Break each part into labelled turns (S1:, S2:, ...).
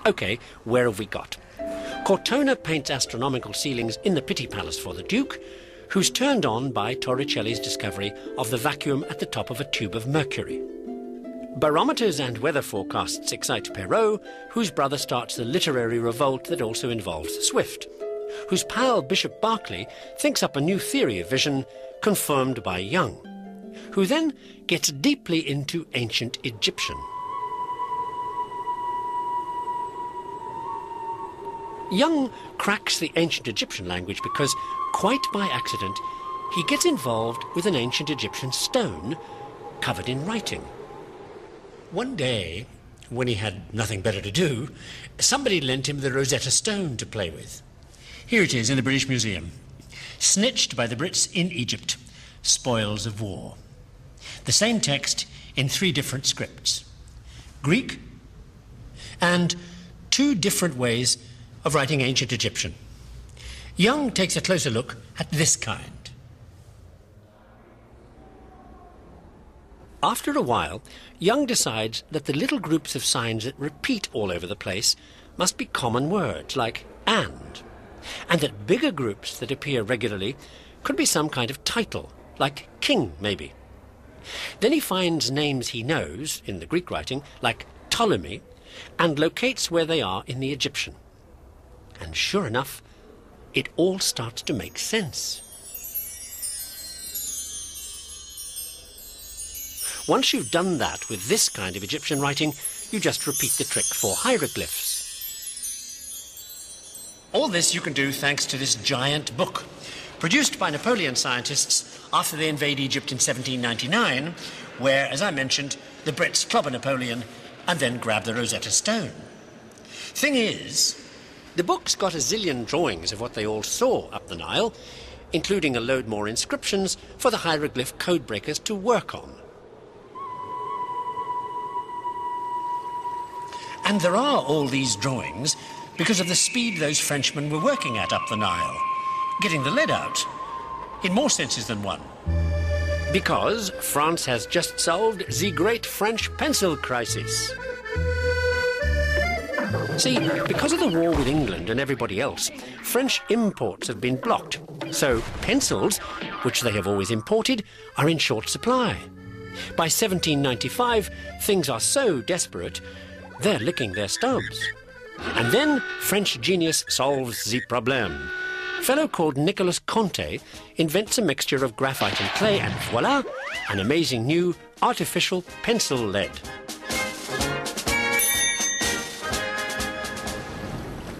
S1: OK, where have we got? Cortona paints astronomical ceilings in the Pitti Palace for the Duke, who's turned on by Torricelli's discovery of the vacuum at the top of a tube of mercury. Barometers and weather forecasts excite Perrault, whose brother starts the literary revolt that also involves Swift, whose pal Bishop Berkeley thinks up a new theory of vision, confirmed by Young, who then gets deeply into ancient Egyptian. Young cracks the ancient Egyptian language because, quite by accident, he gets involved with an ancient Egyptian stone covered in writing. One day, when he had nothing better to do, somebody lent him the Rosetta Stone to play with. Here it is in the British Museum. Snitched by the Brits in Egypt, spoils of war. The same text in 3 different scripts. Greek and 2 different ways of writing ancient Egyptian. Young takes a closer look at this kind. After a while, Young decides that the little groups of signs that repeat all over the place must be common words, like and that bigger groups that appear regularly could be some kind of title, like king, maybe. Then he finds names he knows, in the Greek writing, like Ptolemy, and locates where they are in the Egyptian. And sure enough, it all starts to make sense. Once you've done that with this kind of Egyptian writing, you just repeat the trick for hieroglyphs. All this you can do thanks to this giant book, produced by Napoleon scientists after they invade Egypt in 1799, where, as I mentioned, the Brits clobber Napoleon and then grab the Rosetta Stone. Thing is, the book's got a zillion drawings of what they all saw up the Nile, including a load more inscriptions for the hieroglyph codebreakers to work on. And there are all these drawings because of the speed those Frenchmen were working at up the Nile, getting the lead out, in more senses than one. Because France has just solved the great French pencil crisis. See, because of the war with England and everybody else, French imports have been blocked. So pencils, which they have always imported, are in short supply. By 1795, things are so desperate, they're licking their stubs. And then French genius solves the problem. A fellow called Nicolas Conte invents a mixture of graphite and clay, and voila, an amazing new artificial pencil lead.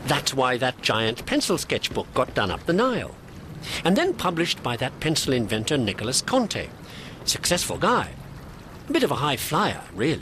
S1: That's why that giant pencil sketchbook got done up the Nile. And then published by that pencil inventor Nicolas Conte. Successful guy. A bit of a high flyer, really.